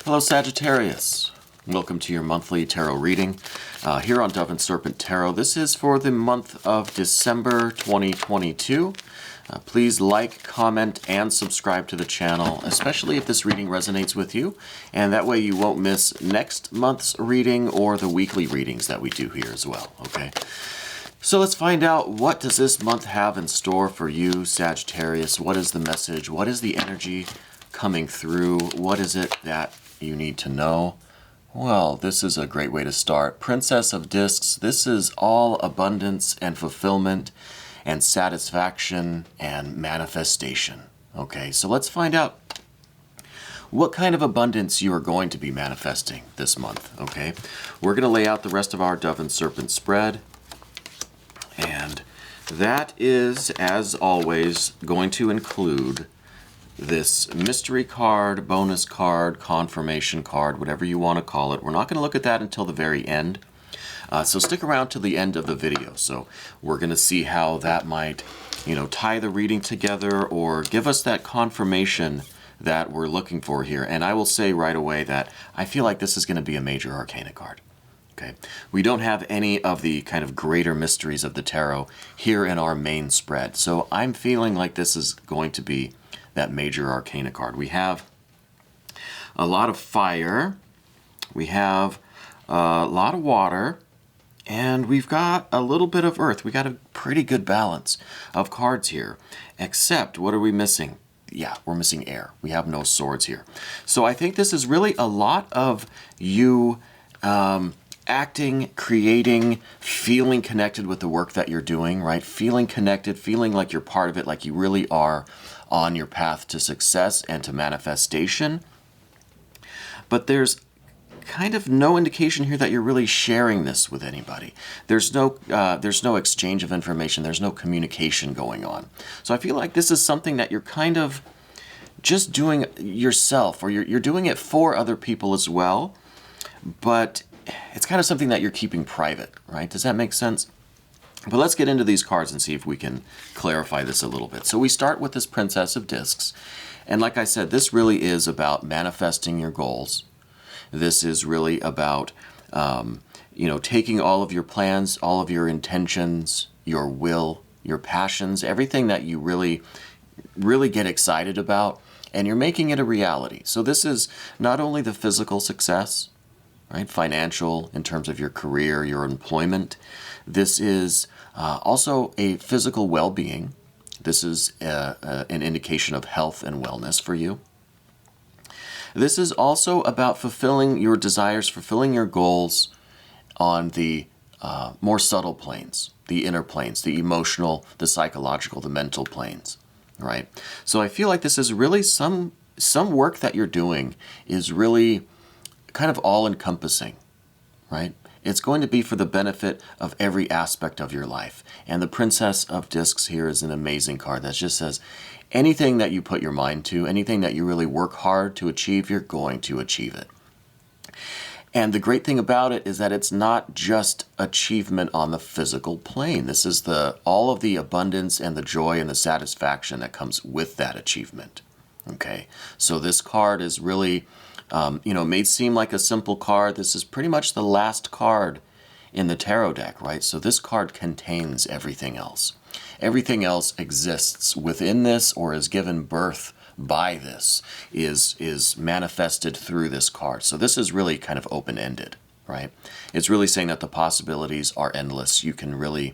Hello Sagittarius, welcome to your monthly tarot reading here on Dove and Serpent Tarot. This is for the month of December 2022. Please like, comment, and subscribe to the channel, especially if this reading resonates with you, and that way you won't miss next month's reading or the weekly readings that we do here as well, okay? So let's find out, what does this month have in store for you, Sagittarius? What is the message? What is the energy coming through? What is it that you need to know? Well, this is a great way to start. Princess of Discs, this is all abundance and fulfillment and satisfaction and manifestation. Okay, so let's find out what kind of abundance you are going to be manifesting this month, okay? We're going to lay out the rest of our Dove and Serpent spread, and that is, as always, going to include this mystery card, bonus card, confirmation card, whatever you want to call it. We're not going to look at that until the very end. So stick around to the end of the video. So we're going to see how that might, tie the reading together or give us that confirmation that we're looking for here. And I will say right away that I feel like this is going to be a major arcana card. Okay. We don't have any of the kind of greater mysteries of the tarot here in our main spread. So I'm feeling like this is going to be that major arcana card. We have a lot of fire, we have a lot of water, and we've got a little bit of earth. We got a pretty good balance of cards here, except what are we missing? Yeah, we're missing air. We have no swords here. So I think this is really a lot of you acting, creating, feeling connected with the work that you're doing, right? Feeling connected, feeling like you're part of it, like you really are on your path to success and to manifestation. But there's kind of no indication here that you're really sharing this with anybody. There's no exchange of information. There's no communication going on. So I feel like this is something that you're kind of just doing yourself, or you're doing it for other people as well. But it's kind of something that you're keeping private, right? Does that make sense? But let's get into these cards and see if we can clarify this a little bit. So we start with this Princess of Discs. And like I said, this really is about manifesting your goals. This is really about, taking all of your plans, all of your intentions, your will, your passions, everything that you really, really get excited about, and you're making it a reality. So this is not only the physical success, right? Financial, in terms of your career, your employment. This is also a physical well-being. This is an indication of health and wellness for you. This is also about fulfilling your desires, fulfilling your goals on the more subtle planes, the inner planes, the emotional, the psychological, the mental planes, right? So I feel like this is really some work that you're doing is really kind of all-encompassing, right? It's going to be for the benefit of every aspect of your life. And the Princess of Discs here is an amazing card that just says anything that you put your mind to, anything that you really work hard to achieve, you're going to achieve it. And the great thing about it is that it's not just achievement on the physical plane. This is all of the abundance and the joy and the satisfaction that comes with that achievement. Okay, so this card is really it may seem like a simple card. This is pretty much the last card in the tarot deck, right? So this card contains everything else. Everything else exists within this or is given birth by this, is manifested through this card. So this is really kind of open-ended, right? It's really saying that the possibilities are endless. You can really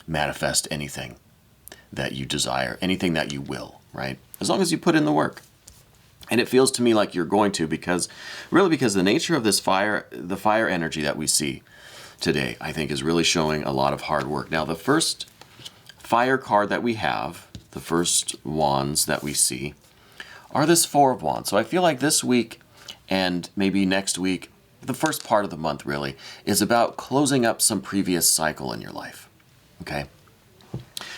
manifest anything that you desire, anything that you will, right? As long as you put in the work. And it feels to me like you're going to, because the nature of this fire, the fire energy that we see today, I think is really showing a lot of hard work. Now, the first fire card that we have, the first wands that we see, are this Four of Wands. So I feel like this week and maybe next week, the first part of the month really, is about closing up some previous cycle in your life, okay?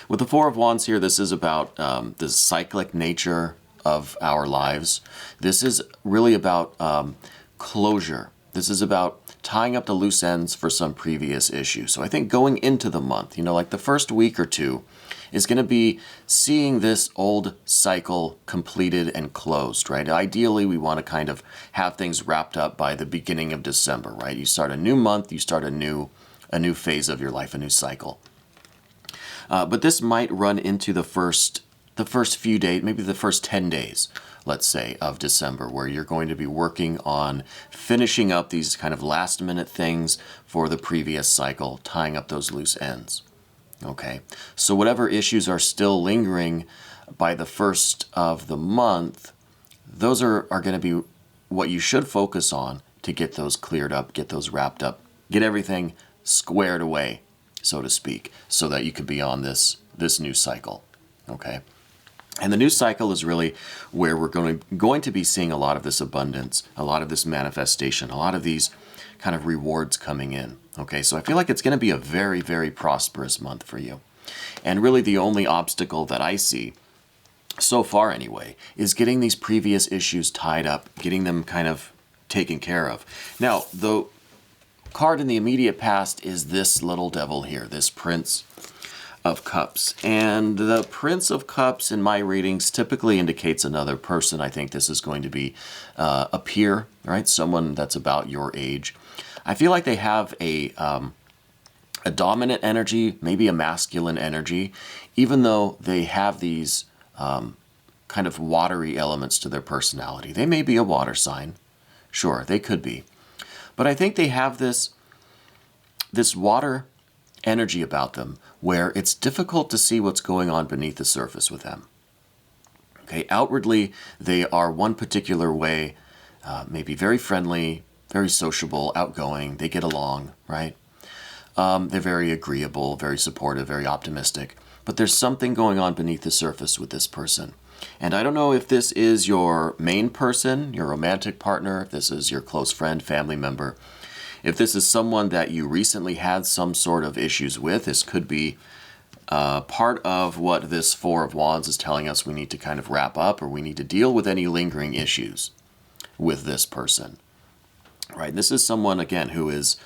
With the Four of Wands here, this is about the cyclic nature of our lives. This is really about closure. This is about tying up the loose ends for some previous issue. So I think going into the month, like the first week or two is going to be seeing this old cycle completed and closed, right? Ideally, we want to kind of have things wrapped up by the beginning of December, right? You start a new month, you start a new phase of your life, a new cycle. But this might run into the first few days, maybe the first 10 days, let's say, of December, where you're going to be working on finishing up these kind of last minute things for the previous cycle, tying up those loose ends. Okay, so whatever issues are still lingering by the first of the month, those are going to be what you should focus on to get those cleared up, get those wrapped up, get everything squared away, so to speak, so that you could be on this new cycle. Okay, and the new cycle is really where we're going to be seeing a lot of this abundance, a lot of this manifestation, a lot of these kind of rewards coming in. Okay, so I feel like it's going to be a very, very prosperous month for you. And really the only obstacle that I see, so far anyway, is getting these previous issues tied up, getting them kind of taken care of. Now, the card in the immediate past is this little devil here, this Prince of Cups. And the Prince of Cups in my readings typically indicates another person. I think this is going to be a peer, right? Someone that's about your age. I feel like they have a dominant energy, maybe a masculine energy, even though they have these kind of watery elements to their personality. They may be a water sign. Sure, they could be. But I think they have this water energy about them where it's difficult to see what's going on beneath the surface with them. Okay, outwardly, they are one particular way, maybe very friendly, very sociable, outgoing, they get along, right? They're very agreeable, very supportive, very optimistic. But there's something going on beneath the surface with this person. And I don't know if this is your main person, your romantic partner, if this is your close friend, family member. If this is someone that you recently had some sort of issues with, this could be part of what this Four of Wands is telling us we need to kind of wrap up, or we need to deal with any lingering issues with this person. Right, this is someone, again, who is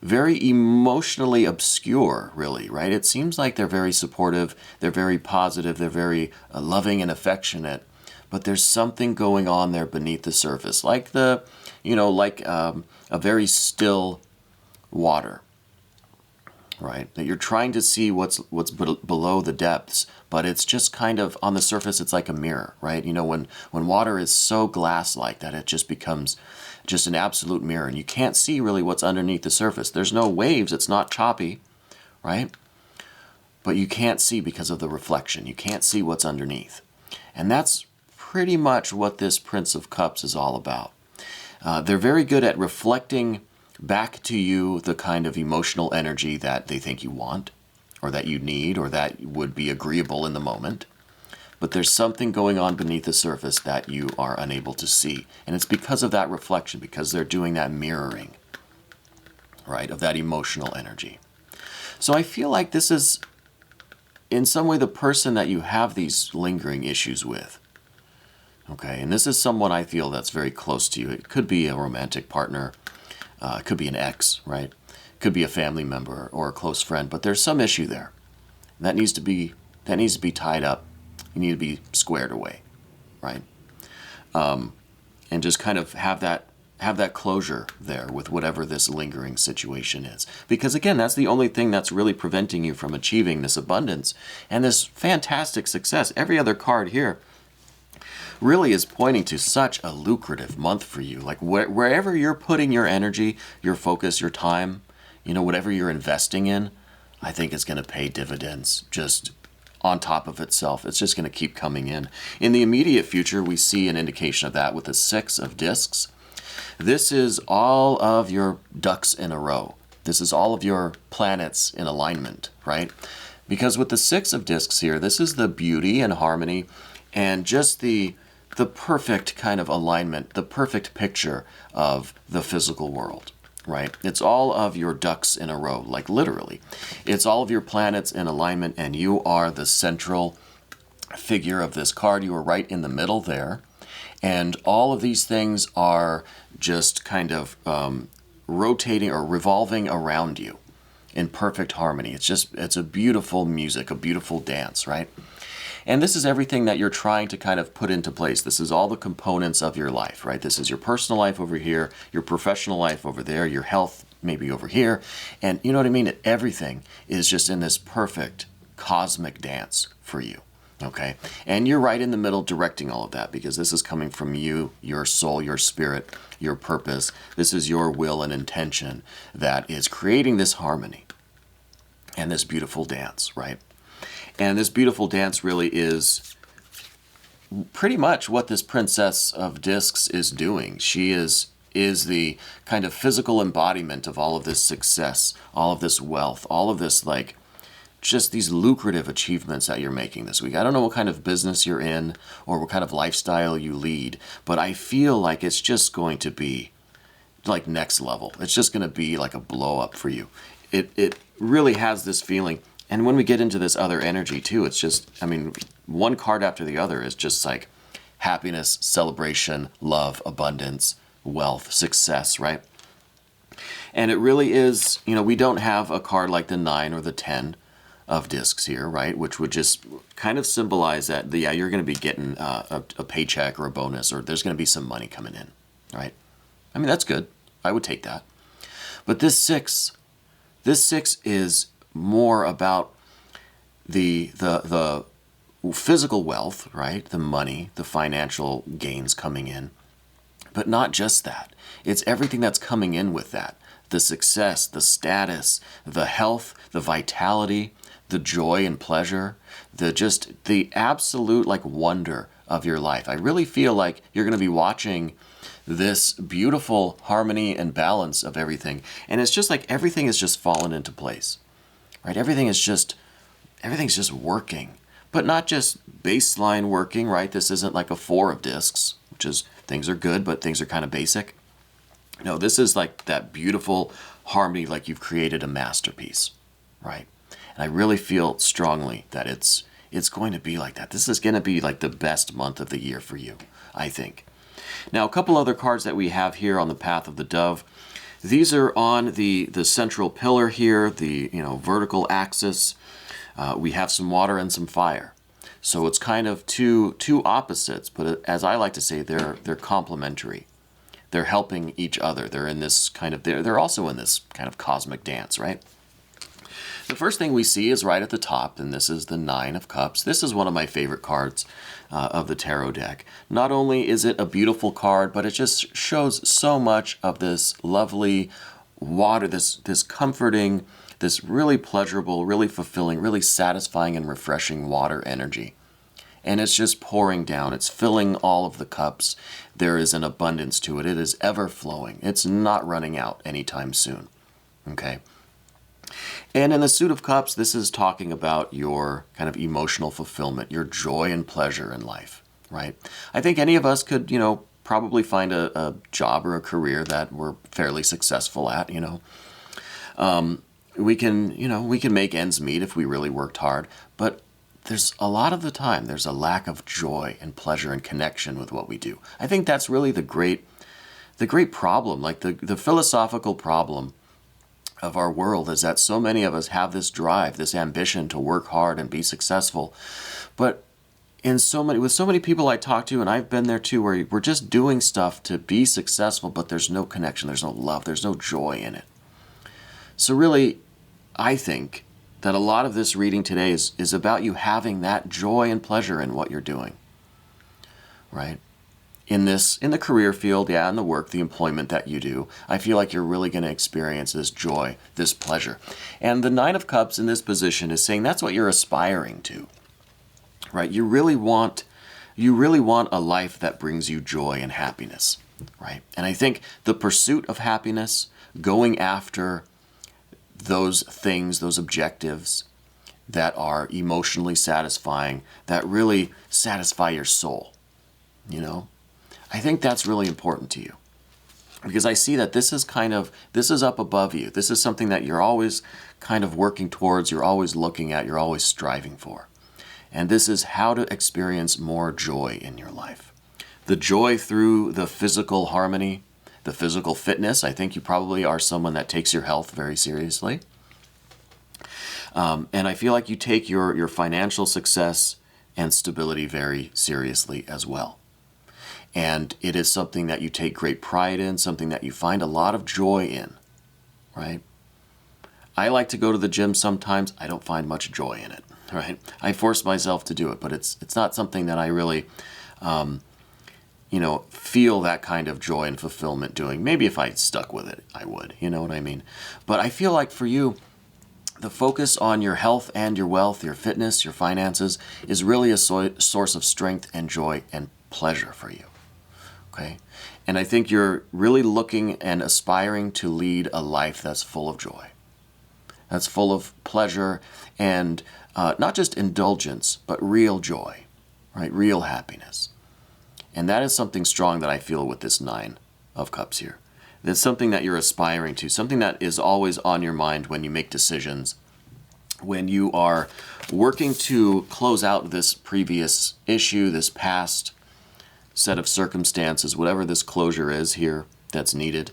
very emotionally obscure, really, right? It seems like they're very supportive, they're very positive, they're very loving and affectionate, but there's something going on there beneath the surface, like a very still water, right? That you're trying to see what's below the depths, but it's just kind of on the surface. It's like a mirror, right? When water is so glass-like that it just becomes just an absolute mirror, and you can't see really what's underneath the surface. There's no waves. It's not choppy, right? But you can't see because of the reflection. You can't see what's underneath, and that's pretty much what this Prince of Cups is all about. They're very good at reflecting back to you the kind of emotional energy that they think you want, or that you need, or that would be agreeable in the moment. But there's something going on beneath the surface that you are unable to see. And it's because of that reflection, because they're doing that mirroring, right, of that emotional energy. So I feel like this is, in some way, the person that you have these lingering issues with. Okay, and this is someone I feel that's very close to you. It could be a romantic partner. It could be an ex, right? It could be a family member or a close friend. But there's some issue there that needs to be tied up. You need to be squared away, right? And just kind of have that closure there with whatever this lingering situation is. Because again, that's the only thing that's really preventing you from achieving this abundance and this fantastic success. Every other card here really is pointing to such a lucrative month for you. Like wherever you're putting your energy, your focus, your time, whatever you're investing in, I think it's going to pay dividends just on top of itself. It's just going to keep coming in. In the immediate future, we see an indication of that with the Six of Discs. This is all of your ducks in a row. This is all of your planets in alignment, right? Because with the Six of Discs here, this is the beauty and harmony and just the perfect kind of alignment, the perfect picture of the physical world, right? It's all of your ducks in a row, like literally. It's all of your planets in alignment, and you are the central figure of this card. You are right in the middle there. And all of these things are just kind of rotating or revolving around you in perfect harmony. It's a beautiful music, a beautiful dance, right? And this is everything that you're trying to kind of put into place. This is all the components of your life, right? This is your personal life over here, your professional life over there, your health maybe over here. And you know what I mean? Everything is just in this perfect cosmic dance for you, okay? And you're right in the middle directing all of that, because this is coming from you, your soul, your spirit, your purpose. This is your will and intention that is creating this harmony and this beautiful dance, right? And this beautiful dance really is pretty much what this Princess of Discs is doing. She is the kind of physical embodiment of all of this success, all of this wealth, all of this, like, just these lucrative achievements that you're making this week. I don't know what kind of business you're in or what kind of lifestyle you lead, but I feel like it's just going to be like next level. It's just going to be like a blow up for you. It really has this feeling. And when we get into this other energy too, it's just, I mean, one card after the other is just like happiness, celebration, love, abundance, wealth, success, right? And it really is, you know, we don't have a card like the 9 or the 10 of discs here, right? Which would just kind of symbolize that, yeah, you're going to be getting a paycheck or a bonus, or there's going to be some money coming in, right? I mean, that's good. I would take that. But this 6 is more about the physical wealth, right? The money, the financial gains coming in. But not just that. It's everything that's coming in with that. The success, the status, the health, the vitality, the joy and pleasure, the absolute like wonder of your life. I really feel like you're going to be watching this beautiful harmony and balance of everything. And it's just like everything is just fallen into place. Right? Everything's just working, but not just baseline working, right? This isn't like a 4 of discs, which is things are good, but things are kind of basic. No, this is like that beautiful harmony, like you've created a masterpiece, right? And I really feel strongly that it's going to be like that. This is going to be like the best month of the year for you, I think. Now, a couple other cards that we have here on the Path of the Dove. These are on the central pillar here, the vertical axis. We have some water and some fire. So it's kind of two opposites, but as I like to say, they're complementary. They're helping each other. They're in this kind of they're also in this kind of cosmic dance, right? The first thing we see is right at the top, and this is the 9 of Cups. This is one of my favorite cards of the tarot deck. Not only is it a beautiful card, but it just shows so much of this lovely water, this comforting, this really pleasurable, really fulfilling, really satisfying and refreshing water energy. And it's just pouring down. It's filling all of the cups. There is an abundance to it. It is ever flowing. It's not running out anytime soon. Okay? And in the Suit of Cups, this is talking about your kind of emotional fulfillment, your joy and pleasure in life, right? I think any of us could, probably find a job or a career that we're fairly successful at, We can make ends meet if we really worked hard, but there's a lot of the time, there's a lack of joy and pleasure and connection with what we do. I think that's really the great problem, like the philosophical problem of our world is that so many of us have this drive, this ambition to work hard and be successful. But with so many people I talk to, and I've been there too, where we're just doing stuff to be successful, but there's no connection, there's no love, there's no joy in it. So really, I think that a lot of this reading today is about you having that joy and pleasure in what you're doing, right? In the career field, in the work, the employment that you do, I feel like you're really going to experience this joy, this pleasure. And the 9 of Cups in this position is saying that's what you're aspiring to, right? You really want a life that brings you joy and happiness, right? And I think the pursuit of happiness, going after those things, those objectives that are emotionally satisfying, that really satisfy your soul, I think that's really important to you, because I see that this is up above you. This is something that you're always kind of working towards, you're always looking at, you're always striving for. And this is how to experience more joy in your life. The joy through the physical harmony, the physical fitness. I think you probably are someone that takes your health very seriously. And I feel like you take your financial success and stability very seriously as well. And it is something that you take great pride in, something that you find a lot of joy in, right? I like to go to the gym sometimes. I don't find much joy in it, right? I force myself to do it, but it's not something that I really, feel that kind of joy and fulfillment doing. Maybe if I stuck with it, I would, you know what I mean? But I feel like for you, the focus on your health and your wealth, your fitness, your finances is really a source of strength and joy and pleasure for you. Okay? And I think you're really looking and aspiring to lead a life that's full of joy, that's full of pleasure and not just indulgence, but real joy, right? Real happiness. And that is something strong that I feel with this 9 of Cups here. It's something that you're aspiring to, something that is always on your mind when you make decisions, when you are working to close out this previous issue, this past set of circumstances, whatever this closure is here that's needed.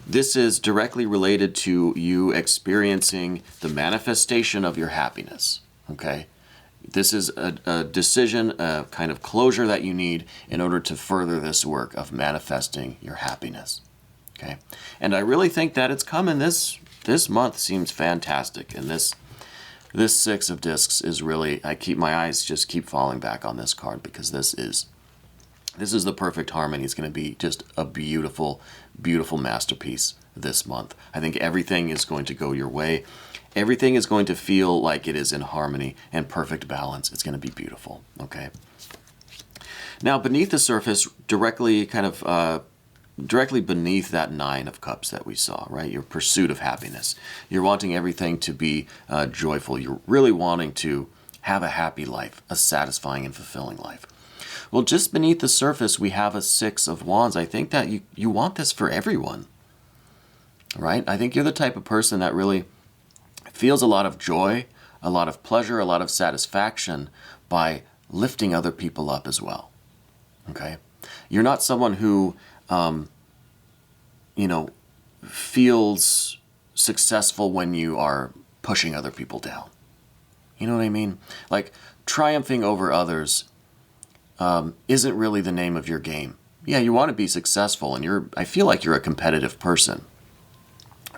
This is directly related to you experiencing the manifestation of your happiness, okay? This is a decision, a kind of closure that you need in order to further this work of manifesting your happiness, okay? And I really think that it's coming. This month seems fantastic, and this 6 of discs is really, my eyes just keep falling back on this card because this is the perfect harmony. It's going to be just a beautiful, beautiful masterpiece this month. I think everything is going to go your way. Everything is going to feel like it is in harmony and perfect balance. It's going to be beautiful, okay? Now, beneath the surface, directly beneath that 9 of Cups that we saw, right? Your pursuit of happiness. You're wanting everything to be joyful. You're really wanting to have a happy life, a satisfying and fulfilling life. Well, just beneath the surface, we have a 6 of Wands. I think that you want this for everyone, right? I think you're the type of person that really feels a lot of joy, a lot of pleasure, a lot of satisfaction by lifting other people up as well, okay? You're not someone who, feels successful when you are pushing other people down. You know what I mean? Like, triumphing over others isn't really the name of your game. Yeah, you want to be successful, and I feel like you're a competitive person.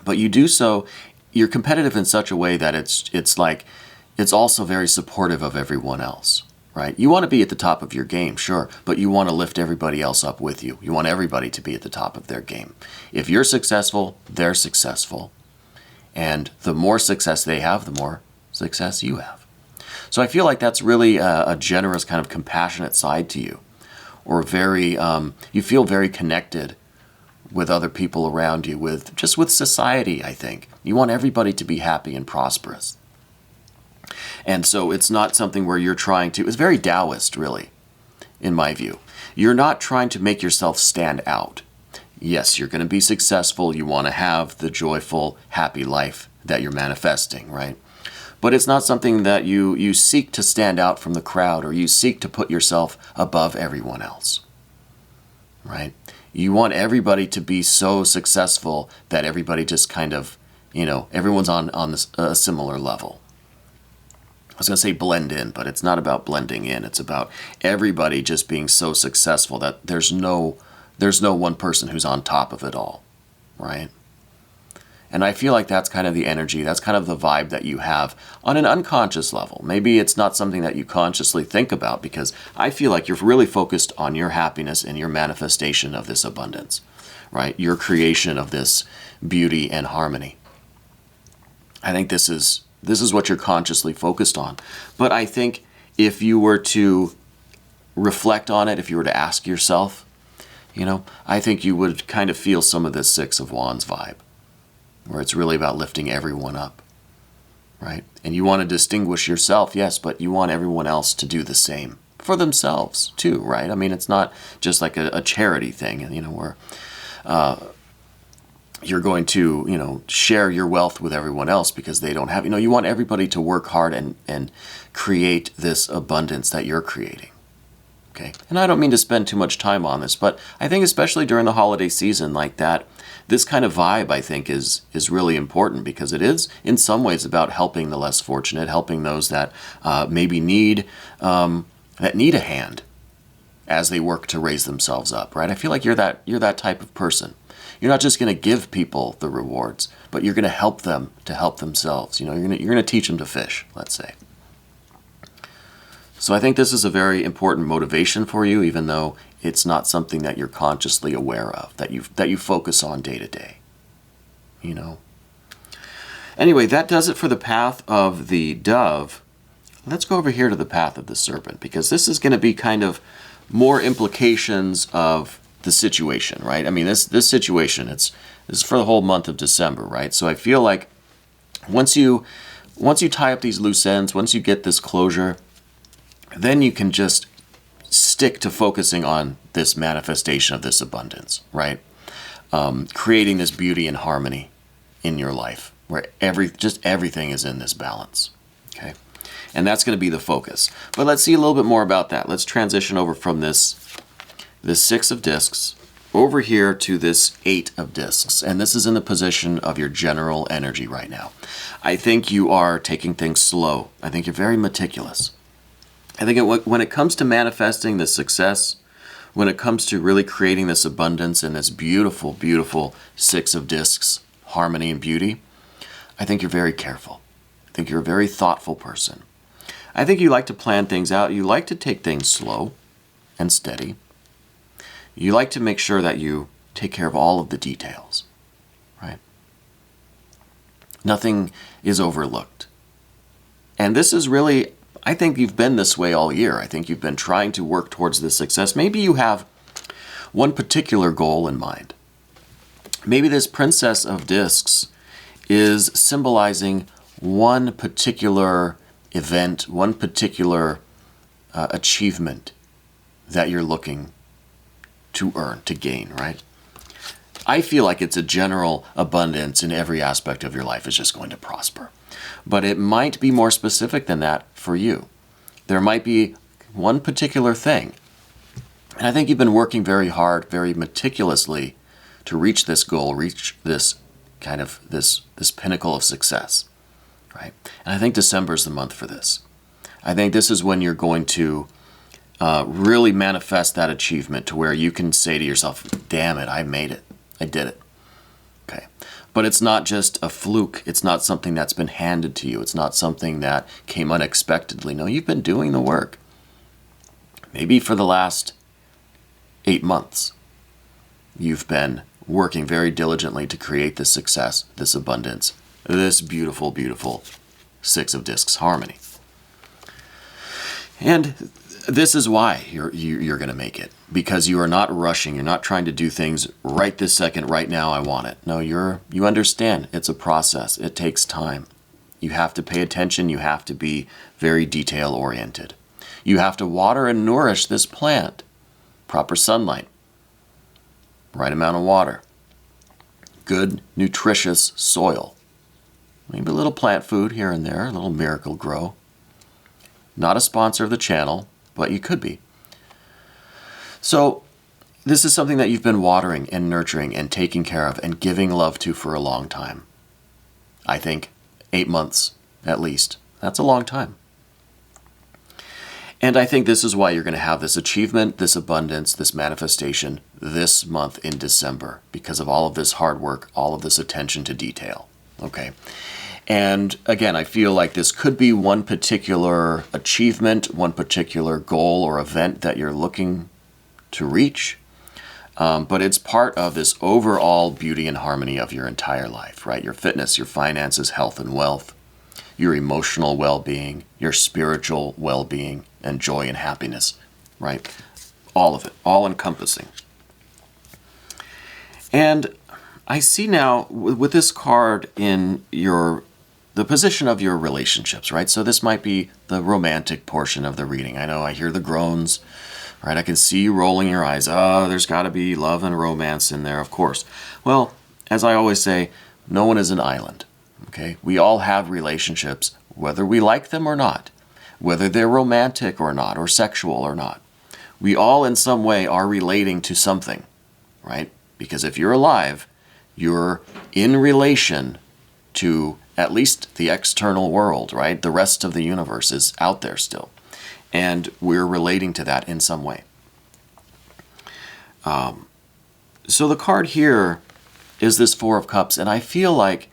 But you do so, you're competitive in such a way that it's also very supportive of everyone else, right? You want to be at the top of your game, sure, but you want to lift everybody else up with you. You want everybody to be at the top of their game. If you're successful, they're successful. And the more success they have, the more success you have. So I feel like that's really a generous kind of compassionate side to you, or you feel very connected with other people around you, with society, I think. You want everybody to be happy and prosperous. And so it's not something where you're it's very Taoist, really, in my view. You're not trying to make yourself stand out. Yes, you're going to be successful. You want to have the joyful, happy life that you're manifesting, right? But it's not something that you seek to stand out from the crowd, or you seek to put yourself above everyone else, right? You want everybody to be so successful that everybody just kind of, everyone's on a similar level. I was going to say blend in, but it's not about blending in. It's about everybody just being so successful that there's no one person who's on top of it all, right? And I feel like that's kind of the energy, that's kind of the vibe that you have on an unconscious level. Maybe it's not something that you consciously think about, because I feel like you're really focused on your happiness and your manifestation of this abundance, right? Your creation of this beauty and harmony. I think this is what you're consciously focused on. But I think if you were to reflect on it, if you were to ask yourself, I think you would kind of feel some of this 6 of Wands vibe, where it's really about lifting everyone up, right? And you want to distinguish yourself, yes, but you want everyone else to do the same for themselves too, right? I mean, it's not just like a charity thing, where you're going to, share your wealth with everyone else because they don't have, you want everybody to work hard and create this abundance that you're creating, Okay, and I don't mean to spend too much time on this, but I think especially during the holiday season like that, this kind of vibe, I think, is really important, because it is in some ways about helping the less fortunate, helping those that maybe need a hand as they work to raise themselves up, right? I feel like you're that type of person. You're not just going to give people the rewards, but you're going to help them to help themselves. You know, you're going to teach them to fish, let's say. So I think this is a very important motivation for you, even though it's not something that you're consciously aware of, that you focus on day to day. You know. Anyway, that does it for the path of the dove. Let's go over here to the path of the serpent, because this is going to be kind of more implications of the situation, right? I mean, this situation, this is for the whole month of December, right? So I feel like once you tie up these loose ends, once you get this closure, then you can just stick to focusing on this manifestation of this abundance, right? Creating this beauty and harmony in your life, where everything is in this balance, okay? And that's going to be the focus. But let's see a little bit more about that. Let's transition over from this 6 of discs over here to this 8 of discs. And this is in the position of your general energy right now. I think you are taking things slow. I think you're very meticulous. I think when it comes to manifesting this success, when it comes to really creating this abundance and this beautiful, beautiful 6 of discs, harmony and beauty, I think you're very careful. I think you're a very thoughtful person. I think you like to plan things out. You like to take things slow and steady. You like to make sure that you take care of all of the details, right? Nothing is overlooked. And this is really, I think you've been this way all year. I think you've been trying to work towards this success. Maybe you have one particular goal in mind. Maybe this Princess of Discs is symbolizing one particular event, one particular achievement that you're looking to earn, to gain, right? I feel like it's a general abundance in every aspect of your life is just going to prosper. But it might be more specific than that for you. There might be one particular thing. And I think you've been working very hard, very meticulously to reach this goal, reach this kind of this pinnacle of success, right? And I think December is the month for this. I think this is when you're going to really manifest that achievement to where you can say to yourself, damn it, I made it. I did it. Okay. But it's not just a fluke. It's not something that's been handed to you. It's not something that came unexpectedly. No, you've been doing the work. Maybe for the last 8 months, you've been working very diligently to create this success, this abundance, this beautiful, beautiful 6 of discs harmony. And this is why you're going to make it, because you are not rushing. You're not trying to do things right this second, right now, I want it. No, you understand it's a process. It takes time. You have to pay attention. You have to be very detail oriented. You have to water and nourish this plant. Proper sunlight, right amount of water, good nutritious soil, maybe a little plant food here and there, a little Miracle Grow. Not a sponsor of the channel, but you could be. So this is something that you've been watering and nurturing and taking care of and giving love to for a long time. I think 8 months at least. That's a long time. And I think this is why you're going to have this achievement, this abundance, this manifestation this month in December, because of all of this hard work, all of this attention to detail. Okay. And again, I feel like this could be one particular achievement, one particular goal or event that you're looking to reach. But it's part of this overall beauty and harmony of your entire life, right? Your fitness, your finances, health and wealth, your emotional well-being, your spiritual well-being, and joy and happiness, right? All of it, all encompassing. And I see now with this card in the position of your relationships, right? So this might be the romantic portion of the reading. I know I hear the groans, right? I can see you rolling your eyes. Oh, there's got to be love and romance in there, of course. Well, as I always say, no one is an island, okay? We all have relationships, whether we like them or not, whether they're romantic or not, or sexual or not. We all in some way are relating to something, right? Because if you're alive, you're in relation to at least the external world, right? The rest of the universe is out there still. And we're relating to that in some way. So the card here is this Four of Cups, and I feel like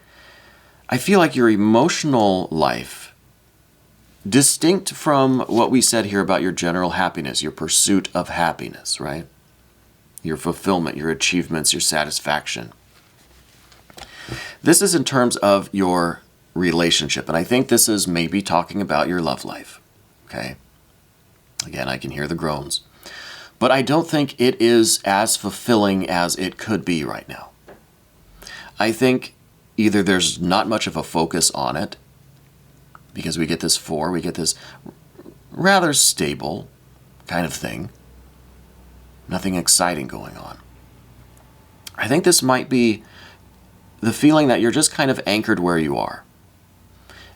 your emotional life, distinct from what we said here about your general happiness, your pursuit of happiness, right? Your fulfillment, your achievements, your satisfaction. This is in terms of your relationship, and I think this is maybe talking about your love life, okay? Again, I can hear the groans. But I don't think it is as fulfilling as it could be right now. I think either there's not much of a focus on it, because we get this four, we get this rather stable kind of thing. Nothing exciting going on. I think this might be the feeling that you're just kind of anchored where you are.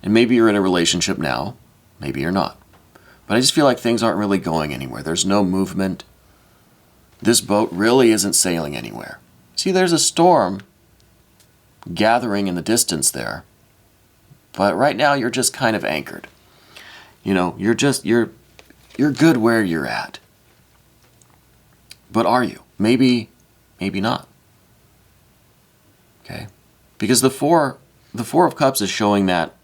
And maybe you're in a relationship now, maybe you're not. But I just feel like things aren't really going anywhere. There's no movement. This boat really isn't sailing anywhere. See, there's a storm gathering in the distance there. But right now you're just kind of anchored. You know, you're good where you're at. But are you? Maybe not. Okay? Because the Four of Cups is showing that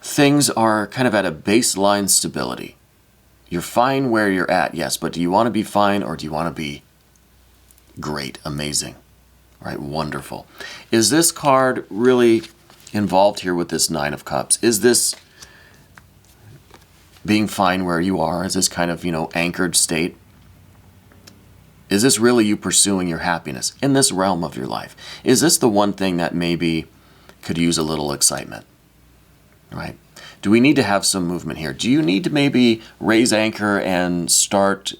things are kind of at a baseline stability. You're fine where you're at, yes, but do you want to be fine or do you want to be great, amazing, right? Wonderful. Is this card really involved here with this Nine of Cups? Is this being fine where you are? Is this kind of, anchored state? Is this really you pursuing your happiness in this realm of your life? Is this the one thing that maybe could use a little excitement, right? Do we need to have some movement here? Do you need to maybe raise anchor and start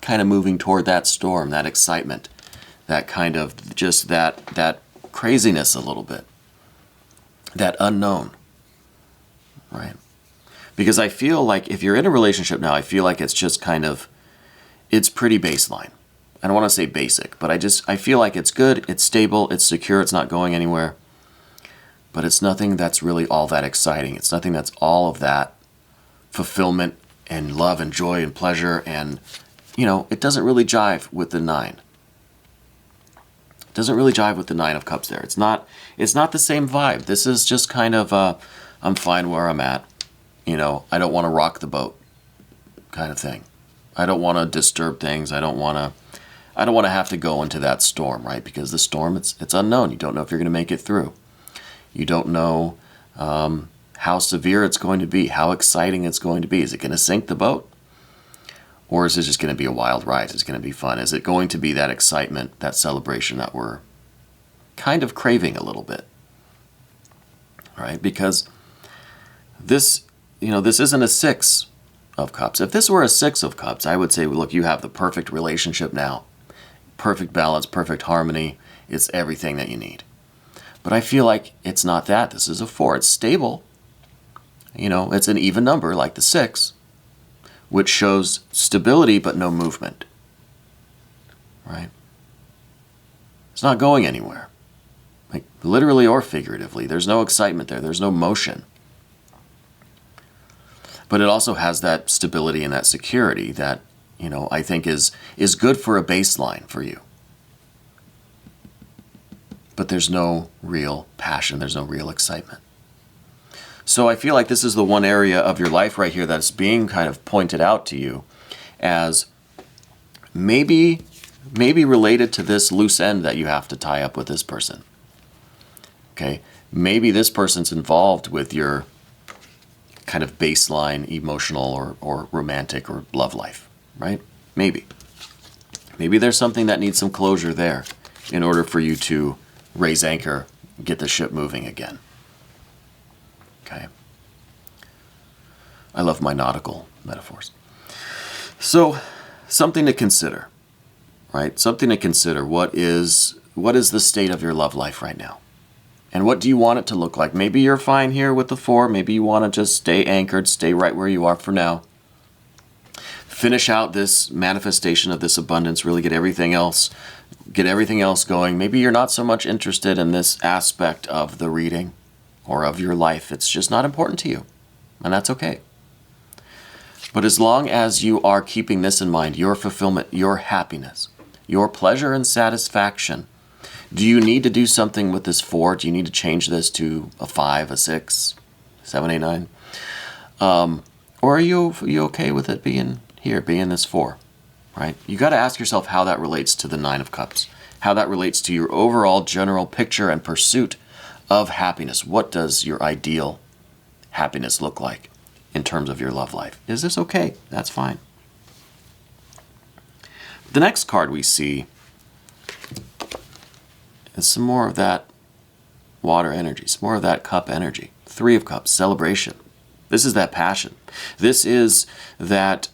kind of moving toward that storm, that excitement, that kind of just that craziness a little bit, that unknown, right? Because I feel like if you're in a relationship now, I feel like it's just kind of, it's pretty baseline. I don't want to say basic, but I feel like it's good, it's stable, it's secure, it's not going anywhere. But it's nothing that's really all that exciting. It's nothing that's all of that fulfillment and love and joy and pleasure. And, it doesn't really jive with the Nine. It doesn't really jive with the Nine of Cups there. It's not the same vibe. This is just kind of I'm fine where I'm at. I don't want to rock the boat kind of thing. I don't want to disturb things. I don't want to have to go into that storm, right? Because the storm, it's unknown. You don't know if you're going to make it through. You don't know how severe it's going to be, how exciting it's going to be. Is it going to sink the boat? Or is it just going to be a wild ride? Is it going to be fun? Is it going to be that excitement, that celebration that we're kind of craving a little bit? All right? Because this isn't a Six of Cups. If this were a Six of Cups, I would say, look, you have the perfect relationship now. Perfect balance, perfect harmony. It's everything that you need. But I feel like it's not that. This is a Four. It's stable. It's an even number like the Six, which shows stability but no movement. Right? It's not going anywhere. Like literally or figuratively. There's no excitement there. There's no motion. But it also has that stability and that security that, I think is good for a baseline for you. But there's no real passion. There's no real excitement. So I feel like this is the one area of your life right here that's being kind of pointed out to you as maybe related to this loose end that you have to tie up with this person. Okay? Maybe this person's involved with your kind of baseline emotional or romantic or love life, right? Maybe. Maybe there's something that needs some closure there in order for you to raise anchor, get the ship moving again. Okay. I love my nautical metaphors. So, something to consider, right? Something to consider. What is the state of your love life right now? And what do you want it to look like? Maybe you're fine here with the Four. Maybe you want to just stay anchored, stay right where you are for now. finish out this manifestation of this abundance, really get everything else going. Maybe you're not so much interested in this aspect of the reading or of your life. It's just not important to you, and that's okay. But as long as you are keeping this in mind, your fulfillment, your happiness, your pleasure and satisfaction, do you need to do something with this 4? Do you need to change this to a 5, a 6, 7, 8, 9? Or are you okay with it being here, being this 4, right? You got to ask yourself how that relates to the 9 of Cups, how that relates to your overall general picture and pursuit of happiness. What does your ideal happiness look like in terms of your love life? Is this okay? That's fine. The next card we see is some more of that water energy, some more of that cup energy. 3 of Cups, celebration. This is that passion. This is that,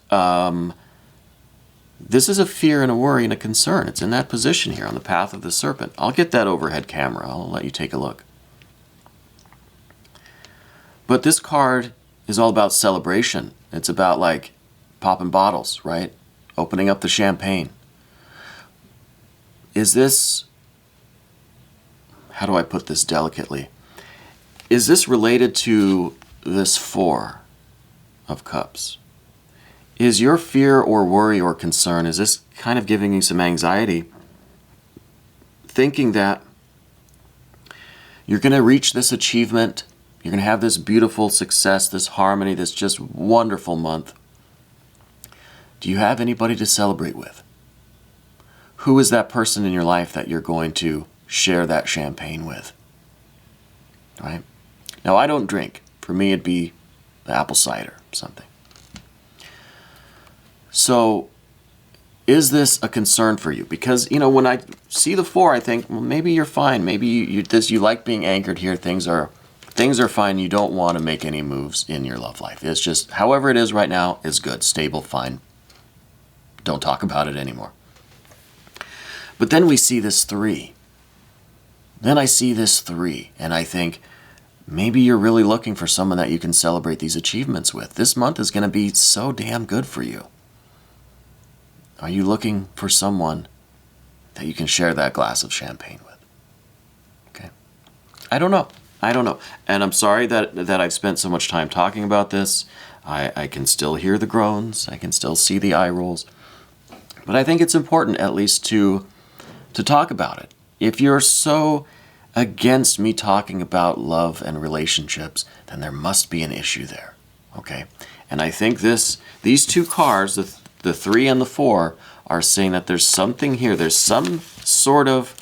this is a fear and a worry and a concern. It's in that position here on the path of the serpent. I'll get that overhead camera. I'll let you take a look. But this card is all about celebration. It's about like popping bottles, right? Opening up the champagne. Is this, how do I put this delicately? Is this related to this 4 of Cups? Is your fear or worry or concern, is this kind of giving you some anxiety, thinking that you're going to reach this achievement, you're going to have this beautiful success, this harmony, this just wonderful month? Do you have anybody to celebrate with? Who is that person in your life that you're going to share that champagne with? Right? Now, I don't drink. For me, it'd be the apple cider, something. So, is this a concern for you? Because, you know, when I see the 4, I think, well, maybe you're fine. Maybe you like being anchored here. Things are fine. You don't want to make any moves in your love life. It's just, however it is right now is good, stable, fine. Don't talk about it anymore. But then we see this 3. Then I see this 3, and I think, maybe you're really looking for someone that you can celebrate these achievements with. This month is going to be so damn good for you. Are you looking for someone that you can share that glass of champagne with? Okay. I don't know. And I'm sorry that I've spent so much time talking about this. I can still hear the groans. I can still see the eye rolls. But I think it's important at least to talk about it. If you're so against me talking about love and relationships, then there must be an issue there, okay? And I think these 2 cards, the 3 and the 4, are saying that there's something here. There's some sort of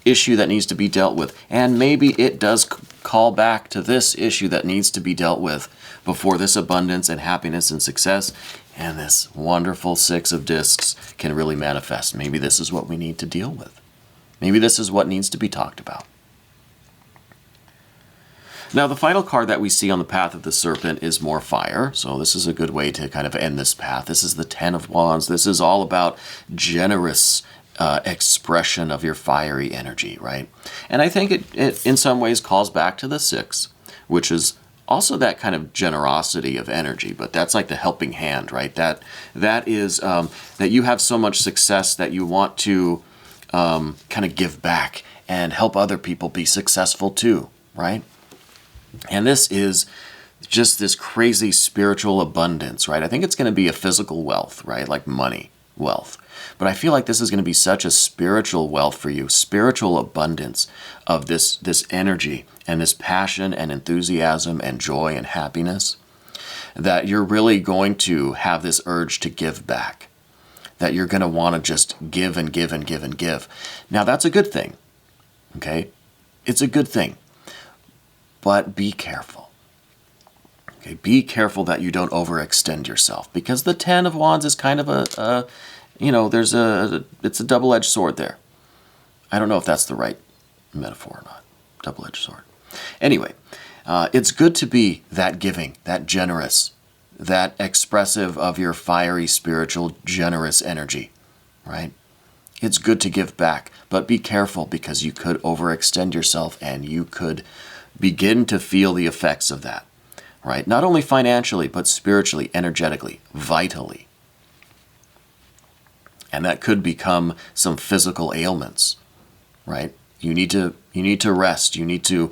issue that needs to be dealt with, and maybe it does call back to this issue that needs to be dealt with before this abundance and happiness and success and this wonderful 6 of discs can really manifest. Maybe this is what we need to deal with. Maybe this is what needs to be talked about. Now, the final card that we see on the path of the serpent is more fire. So this is a good way to kind of end this path. This is the 10 of Wands. This is all about generous expression of your fiery energy, right? And I think it in some ways calls back to the 6, which is also that kind of generosity of energy, but that's like the helping hand, right? That is that you have so much success that you want to kind of give back and help other people be successful too, right? And this is just this crazy spiritual abundance, right? I think it's going to be a physical wealth, right? Like money, wealth. But I feel like this is going to be such a spiritual wealth for you, spiritual abundance of this energy and this passion and enthusiasm and joy and happiness, that you're really going to have this urge to give back, that you're going to want to just give and give and give and give. Now, that's a good thing, okay? It's a good thing. But be careful. Okay, be careful that you don't overextend yourself, because the 10 of Wands is kind of it's a double-edged sword there. I don't know if that's the right metaphor or not. Double-edged sword. Anyway, it's good to be that giving, that generous, that expressive of your fiery, spiritual, generous energy, right? It's good to give back, but be careful, because you could overextend yourself and you could begin to feel the effects of that, right? Not only financially, but spiritually, energetically, vitally, And that could become some physical ailments, right? You need to rest. You need to,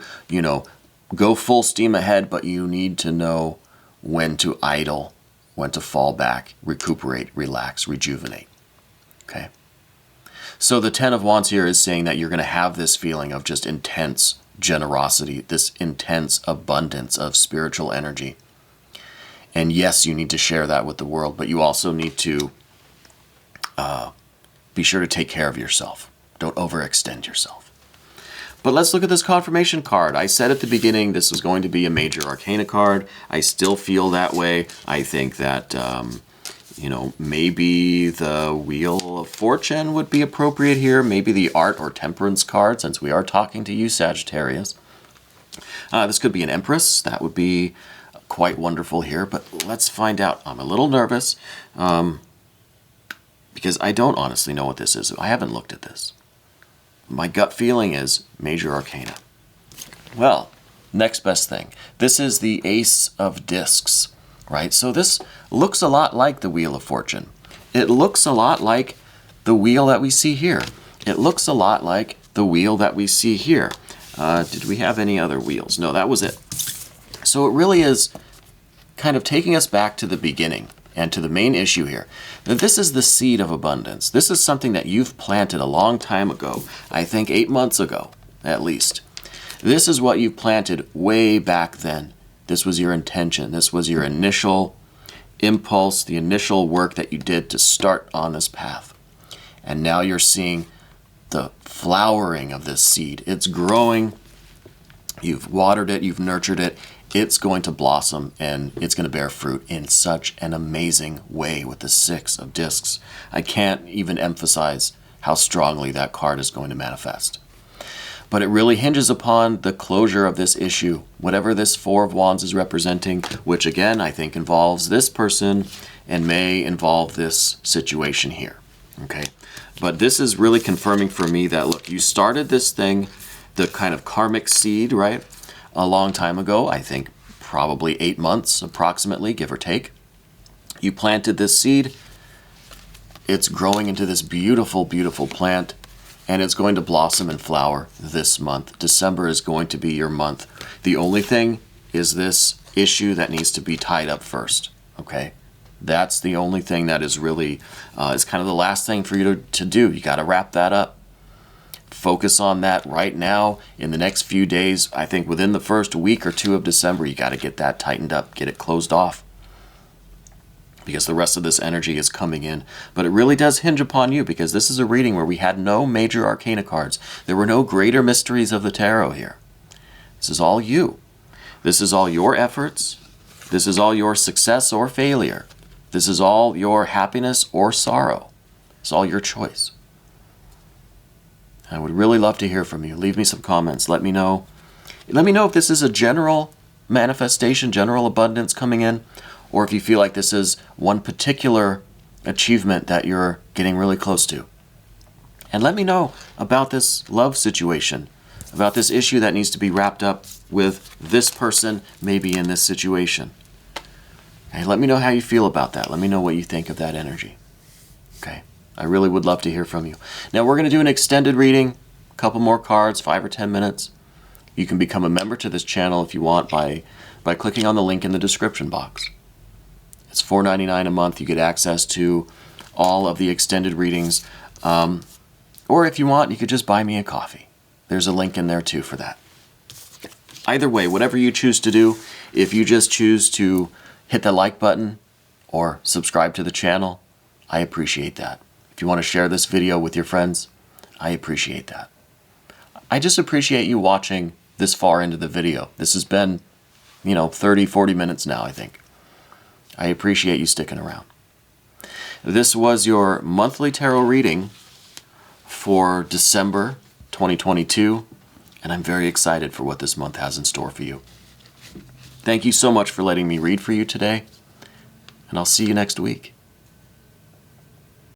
go full steam ahead, but you need to know when to idle, when to fall back, recuperate, relax, rejuvenate. Okay? So the Ten of Wands here is saying that you're going to have this feeling of just intense generosity, this intense abundance of spiritual energy. And yes, you need to share that with the world, but you also need to be sure to take care of yourself. Don't overextend yourself. But let's look at this confirmation card. I said at the beginning this was going to be a major arcana card. I still feel that way. I think that, maybe the Wheel of Fortune would be appropriate here. Maybe the Art or Temperance card, since we are talking to you, Sagittarius. This could be an Empress. That would be quite wonderful here. But let's find out. I'm a little nervous because I don't honestly know what this is. I haven't looked at this. My gut feeling is major arcana. Well, next best thing. This is the Ace of Discs, right? So this looks a lot like the Wheel of Fortune. It looks a lot like the wheel that we see here. It looks a lot like the wheel that we see here. Did we have any other wheels? No, that was it. So it really is kind of taking us back to the beginning and to the main issue here. That this is the seed of abundance. This is something that you've planted a long time ago. I think 8 months ago, at least. This is what you planted way back then. This was your intention. This was your initial impulse, the initial work that you did to start on this path. And now you're seeing the flowering of this seed. It's growing. You've watered it. You've nurtured it. It's going to blossom and it's going to bear fruit in such an amazing way with the Six of Discs. I can't even emphasize how strongly that card is going to manifest. But it really hinges upon the closure of this issue, whatever this Four of Wands is representing, which again I think involves this person and may involve this situation here. Okay, but this is really confirming for me that, look, you started this thing, the kind of karmic seed, right, a long time ago. I think probably 8 months approximately, give or take. You planted this seed. It's growing into this beautiful, beautiful plant, and it's going to blossom and flower this month. December is going to be your month. The only thing is this issue that needs to be tied up first, okay? That's the only thing that is really, is kind of the last thing for you to do. You got to wrap that up. Focus on that right now in the next few days. I think within the first week or two of December, you got to get that tightened up, get it closed off, because the rest of this energy is coming in. But it really does hinge upon you, because this is a reading where we had no major arcana cards. There were no greater mysteries of the tarot here. This is all you. This is all your efforts. This is all your success or failure. This is all your happiness or sorrow. It's all your choice. I would really love to hear from you. Leave me some comments. Let me know. Let me know if this is a general manifestation, general abundance coming in, or if you feel like this is one particular achievement that you're getting really close to. And let me know about this love situation, about this issue that needs to be wrapped up with this person maybe in this situation. Okay, let me know how you feel about that. Let me know what you think of that energy. Okay. I really would love to hear from you. Now we're going to do an extended reading, a couple more cards, 5 or 10 minutes. You can become a member to this channel if you want by clicking on the link in the description box. It's $4.99 a month. You get access to all of the extended readings. Or if you want, you could just buy me a coffee. There's a link in there too for that. Either way, whatever you choose to do, if you just choose to hit the like button or subscribe to the channel, I appreciate that. If you want to share this video with your friends, I appreciate that. I just appreciate you watching this far into the video. This has been, 30, 40 minutes now, I think. I appreciate you sticking around. This was your monthly tarot reading for December 2022, and I'm very excited for what this month has in store for you. Thank you so much for letting me read for you today, and I'll see you next week.